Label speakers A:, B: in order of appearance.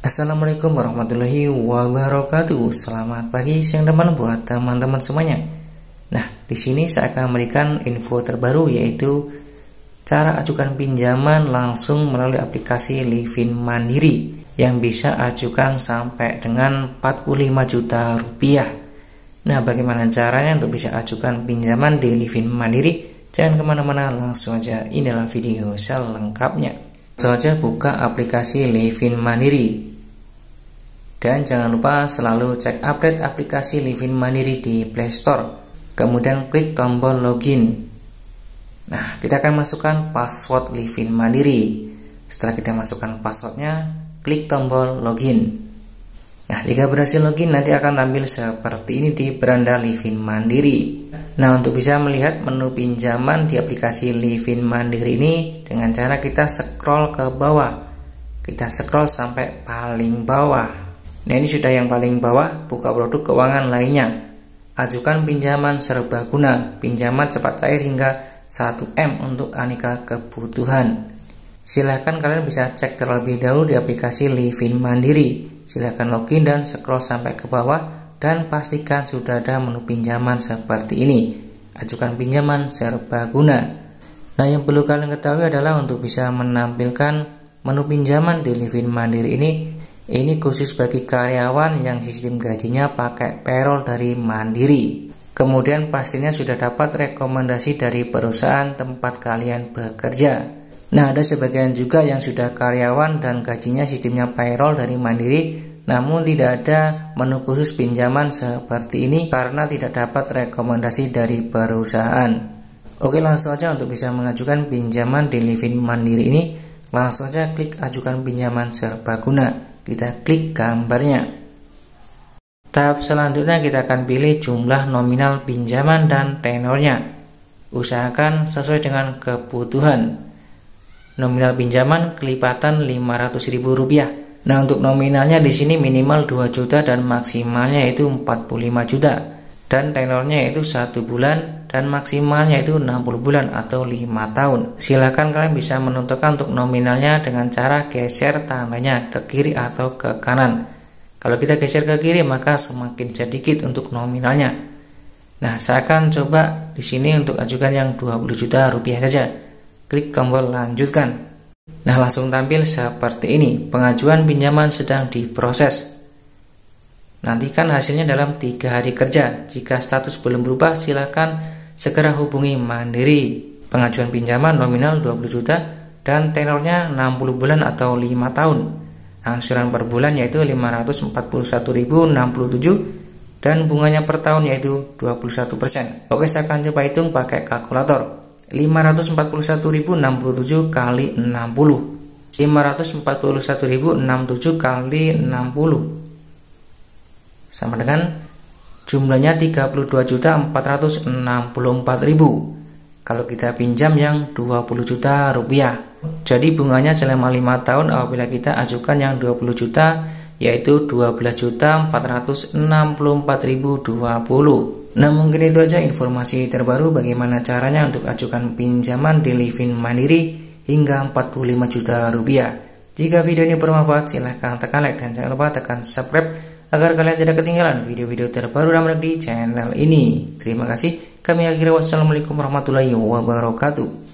A: Assalamualaikum warahmatullahi wabarakatuh. Selamat pagi, siang, dan malam buat teman-teman semuanya. Nah, di sini saya akan memberikan info terbaru, yaitu cara ajukan pinjaman langsung melalui aplikasi Livin Mandiri yang bisa ajukan sampai dengan 45 juta rupiah. Nah, bagaimana caranya untuk bisa ajukan pinjaman di Livin Mandiri? Jangan kemana-mana, langsung aja inilah video selengkapnya. Langsung aja buka aplikasi Livin Mandiri. Dan jangan lupa selalu cek update aplikasi Livin Mandiri di Play Store. Kemudian klik tombol login. Nah, kita akan masukkan password Livin Mandiri. Setelah kita masukkan passwordnya, klik tombol login. Nah, jika berhasil login, nanti akan tampil seperti ini di beranda Livin Mandiri. Nah, untuk bisa melihat menu pinjaman di aplikasi Livin Mandiri ini, dengan cara kita scroll ke bawah. Kita scroll sampai paling bawah. Nah, ini sudah yang paling bawah, buka produk keuangan lainnya. Ajukan pinjaman serbaguna, pinjaman cepat cair hingga 1M untuk aneka kebutuhan. Silahkan kalian bisa cek terlebih dahulu di aplikasi Livin Mandiri. Silahkan login dan scroll sampai ke bawah dan pastikan sudah ada menu pinjaman seperti ini. Ajukan pinjaman serbaguna. Nah, yang perlu kalian ketahui adalah untuk bisa menampilkan menu pinjaman di Livin Mandiri ini khusus bagi karyawan yang sistem gajinya pakai payroll dari Mandiri. Kemudian pastinya sudah dapat rekomendasi dari perusahaan tempat kalian bekerja. Nah, ada sebagian juga yang sudah karyawan dan gajinya sistemnya payroll dari Mandiri, namun tidak ada menu khusus pinjaman seperti ini karena tidak dapat rekomendasi dari perusahaan. Oke, langsung aja untuk bisa mengajukan pinjaman di Livin Mandiri ini, langsung aja klik ajukan pinjaman serbaguna. Kita klik gambarnya. Tahap selanjutnya kita akan pilih jumlah nominal pinjaman dan tenornya. Usahakan sesuai dengan kebutuhan. Nominal pinjaman kelipatan Rp500.000. Nah, untuk nominalnya di sini minimal 2 juta dan maksimalnya itu 45 juta. Dan tenornya itu 1 bulan dan maksimalnya itu 60 bulan atau 5 tahun. Silakan kalian bisa menentukan untuk nominalnya dengan cara geser tandanya ke kiri atau ke kanan. Kalau kita geser ke kiri maka semakin sedikit untuk nominalnya. Nah, saya akan coba di sini untuk ajukan yang 20 juta rupiah saja. Klik tombol lanjutkan. Nah, langsung tampil seperti ini. Pengajuan pinjaman sedang diproses. Nantikan hasilnya dalam 3 hari kerja. Jika status belum berubah, silakan segera hubungi Mandiri. Pengajuan pinjaman nominal 20 juta dan tenornya 60 bulan atau 5 tahun. Angsuran per bulan yaitu Rp541.067 dan bunganya per tahun yaitu 21%. Oke, saya akan coba hitung pakai kalkulator. 541.067 kali 60. 541.067 kali 60 sama dengan jumlahnya 32.464.000. Kalau kita pinjam yang 20 juta rupiah. Jadi bunganya selama 5 tahun apabila kita ajukan yang 20 juta yaitu 12.464.020. Nah, mungkin itu aja informasi terbaru bagaimana caranya untuk ajukan pinjaman di Livin Mandiri hingga 45 juta rupiah. Jika video ini bermanfaat, silahkan tekan like dan jangan lupa tekan subscribe agar kalian tidak ketinggalan video-video terbaru dan menarik di channel ini. Terima kasih. Kami akhiri. Wassalamualaikum warahmatullahi wabarakatuh.